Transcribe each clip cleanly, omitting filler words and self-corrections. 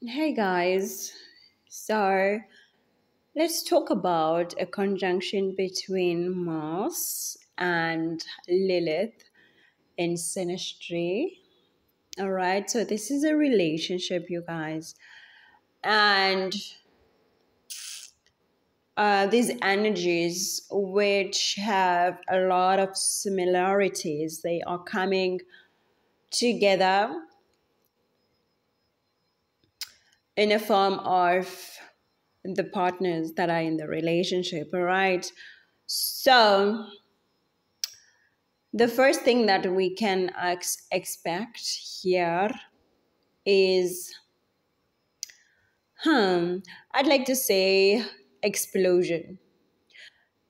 Hey guys, so let's talk about a conjunction between Mars and Lilith in Synastry. All right, so this is a relationship, you guys, and these energies, which have a lot of similarities, they are coming together in a form of the partners that are in the relationship. All right, so the first thing that we can expect here is, I'd like to say explosion.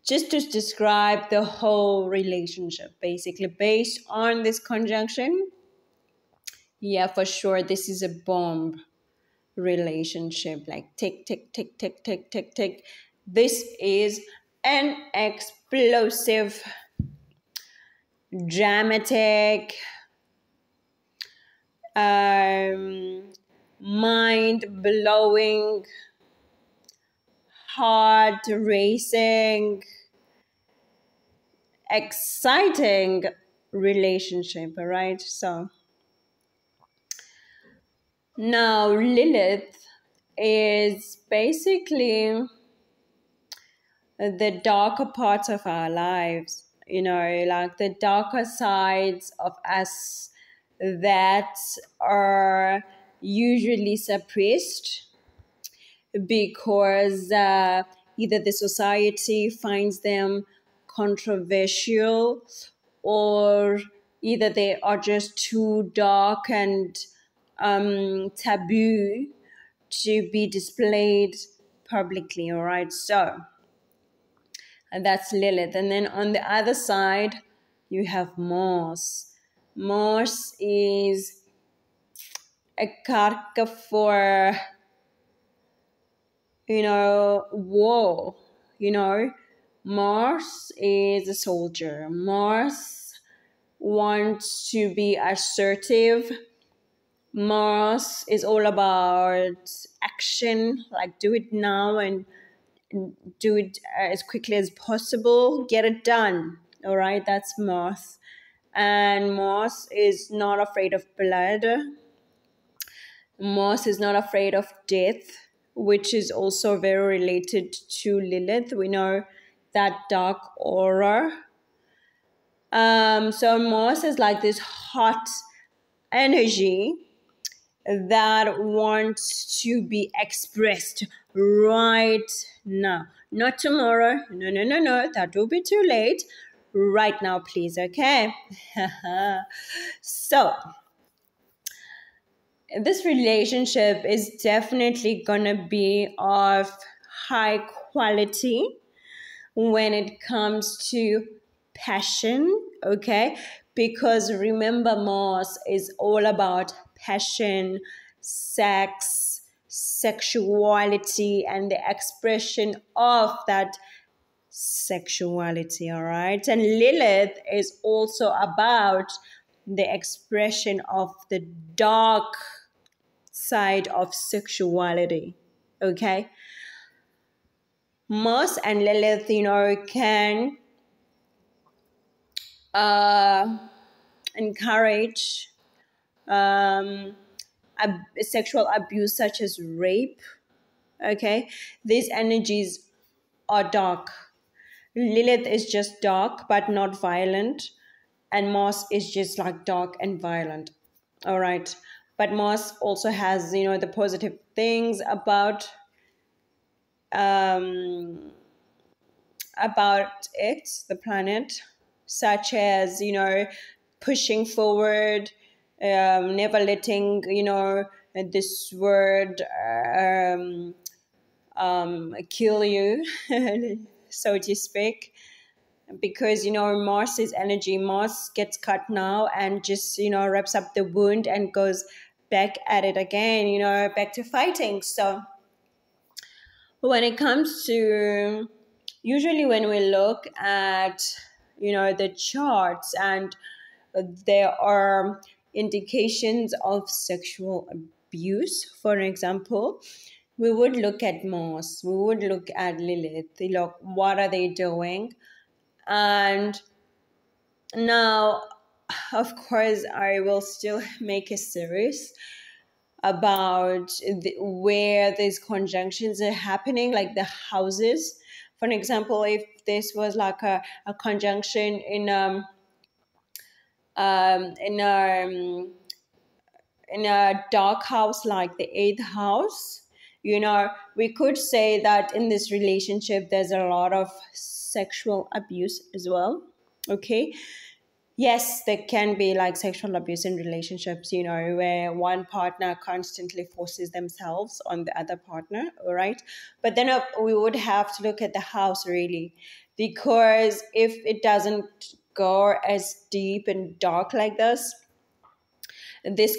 Just to describe the whole relationship, basically, based on this conjunction. Yeah, for sure, this is a bomb relationship. Like, tick, tick, tick, tick, tick, tick, tick. This is an explosive, dramatic, mind blowing, heart racing, exciting relationship. All right. So now Lilith is basically the darker parts of our lives, like the darker sides of us that are usually suppressed because either the society finds them controversial, or either they are just too dark and taboo to be displayed publicly. All right, so and that's Lilith. And then on the other side, you have Mars. Mars is a karka for war. Mars is a soldier. Mars wants to be assertive. Mars is all about action, like do it now and do it as quickly as possible, get it done. All right, that's Mars. And Mars is not afraid of blood. Mars is not afraid of death, which is also very related to Lilith. We know that dark aura. So Mars is like this hot energy that wants to be expressed right now. Not tomorrow. No, no, no, no. That will be too late. Right now, please. Okay. So this relationship is definitely gonna be of high quality when it comes to passion, okay? Because remember, Mars is all about passion, sex, sexuality, and the expression of that sexuality, all right? And Lilith is also about the expression of the dark side of sexuality, okay? Mars and Lilith, can encourage sexual abuse such as rape, okay? These energies are dark. Lilith is just dark but not violent, and Mars is just like dark and violent, all right? But Mars also has, the positive things about it, the planet, such as, pushing forward, never letting, this word kill you, so to speak. Because, Mars's energy, Mars gets cut now and just, wraps up the wound and goes back at it again, back to fighting. So when it comes to, usually when we look at, the charts, and there are indications of sexual abuse, for example, we would look at Mars, we would look at Lilith, look, what are they doing? And now, of course, I will still make a series about where these conjunctions are happening, like the houses. For example, if this was like a conjunction in in a dark house like the eighth house, we could say that in this relationship there's a lot of sexual abuse as well. Okay. Yes, there can be like sexual abuse in relationships, where one partner constantly forces themselves on the other partner, all right? But then we would have to look at the house really, because if it doesn't go as deep and dark like this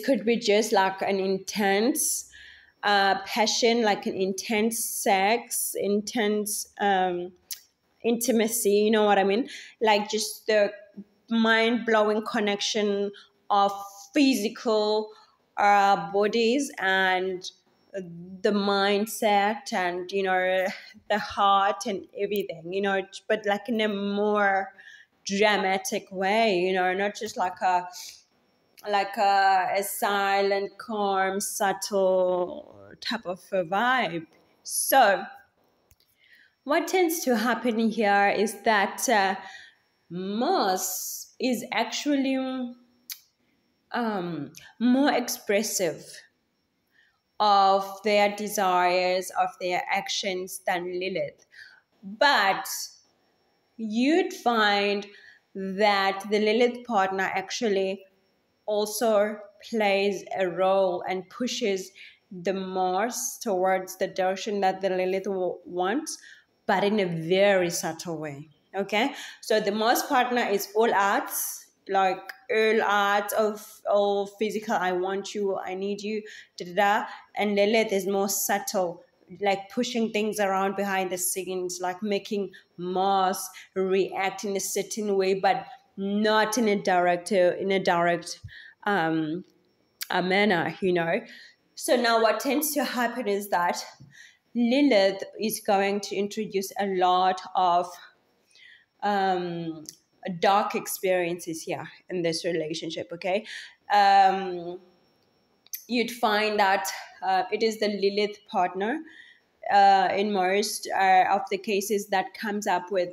could be just like an intense passion, like an intense sex, intense intimacy, you know what I mean? Like just the mind-blowing connection of physical bodies and the mindset and the heart and everything, but like in a more dramatic way, not just like a silent, calm, subtle type of a vibe. So what tends to happen here is that Mars is actually more expressive of their desires, of their actions than Lilith. But you'd find that the Lilith partner actually also plays a role and pushes the Mars towards the direction that the Lilith wants, but in a very subtle way. Okay, so the Mars partner is all arts, like all arts of all physical. I want you, I need you, da da da. And Lilith is more subtle, like pushing things around behind the scenes, like making Mars react in a certain way, but not in a direct a manner, So now what tends to happen is that Lilith is going to introduce a lot of dark experiences here in this relationship, okay? You'd find that it is the Lilith partner in most of the cases that comes up with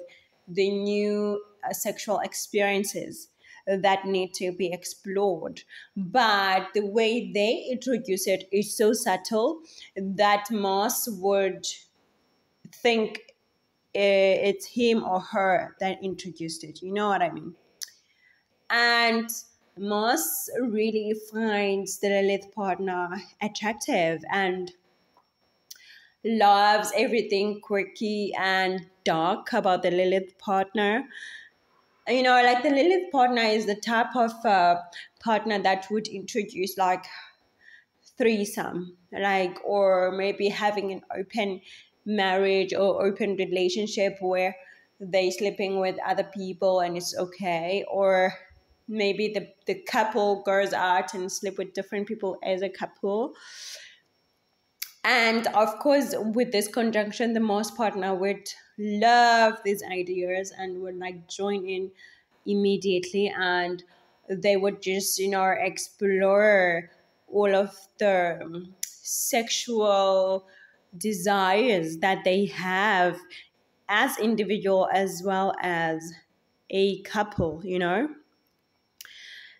the new sexual experiences that need to be explored. But the way they introduce it is so subtle that Moss would think it's him or her that introduced it. You know what I mean? And Moss really finds the Lilith partner attractive and loves everything quirky and dark about the Lilith partner. Like the Lilith partner is the type of partner that would introduce like threesome, like, or maybe having an open marriage or open relationship where they sleeping with other people and it's okay, or maybe the couple goes out and sleep with different people as a couple. And of course, with this conjunction, the Mars partner would love these ideas and would like join in immediately, and they would just, explore all of the sexual desires that they have as individual as well as a couple,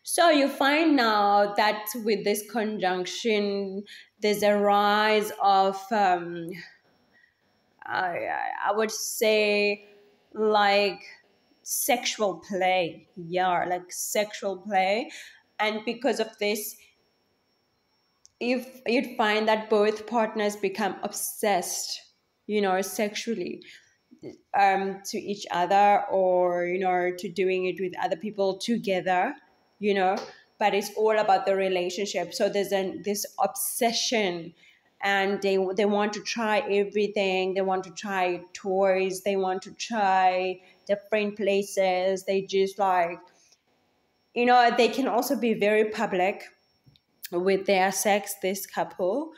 So you find now that with this conjunction, there's a rise of, I would say, like sexual play. Yeah, like sexual play. And because of this, if you'd find that both partners become obsessed, sexually to each other, or, to doing it with other people together, but it's all about the relationship. So there's this obsession, and they want to try everything. They want to try toys. They want to try different places. They just like, they can also be very public with their sex, this couple.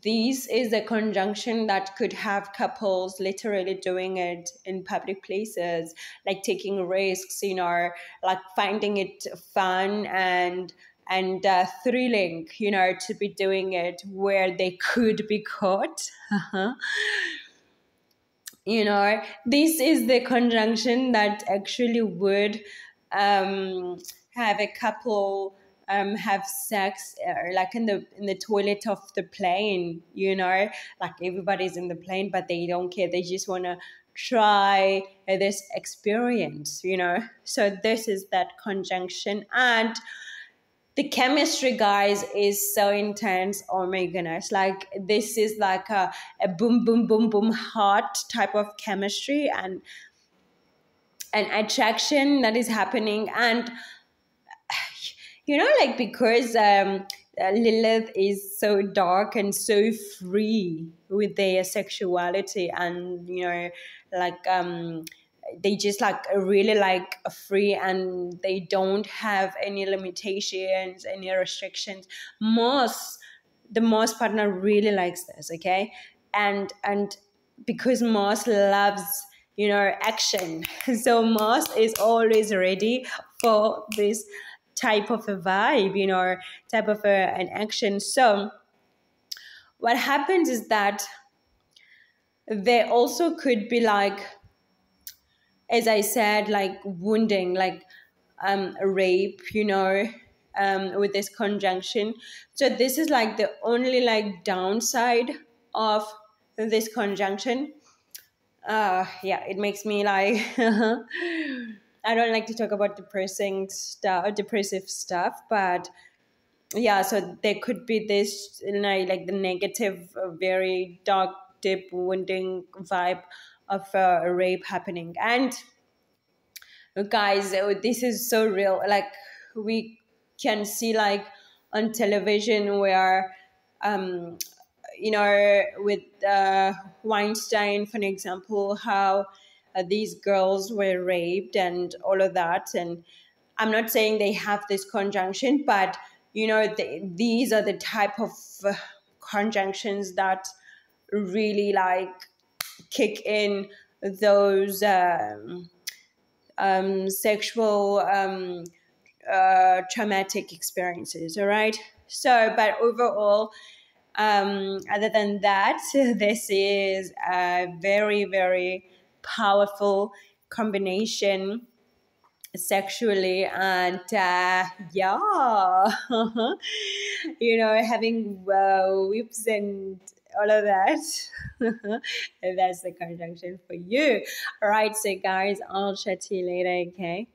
This is a conjunction that could have couples literally doing it in public places, like taking risks, like finding it fun and thrilling, to be doing it where they could be caught. This is the conjunction that actually would have a couple have sex like in the toilet of the plane, like everybody's in the plane, but they don't care. They just want to try this experience, So this is that conjunction. And the chemistry, guys, is so intense. Oh my goodness. Like, this is like a boom, boom, boom, boom, hot type of chemistry and an attraction that is happening. And, like, because Lilith is so dark and so free with their sexuality, and, like, they just like really like free, and they don't have any limitations, any restrictions. The Mars partner really likes this, okay? And because Mars loves, action, so Mars is always ready for this type of a vibe, type of an action. So what happens is that they also could be like, as I said, like wounding, like rape, with this conjunction. So this is like the only like downside of this conjunction. Yeah, it makes me like I don't like to talk about depressive stuff, but yeah, so there could be this, like the negative, very dark, deep, wounding vibe of a rape happening. And guys, this is so real. Like, we can see like on television where with Weinstein, for an example, how these girls were raped and all of that. And I'm not saying they have this conjunction, but these are the type of conjunctions that really like kick in those sexual traumatic experiences. All right. So, but overall, other than that, this is a very, very powerful combination sexually. And yeah, having whips and all of that. That's the conjunction for you. All right, so guys, I'll chat to you later, okay?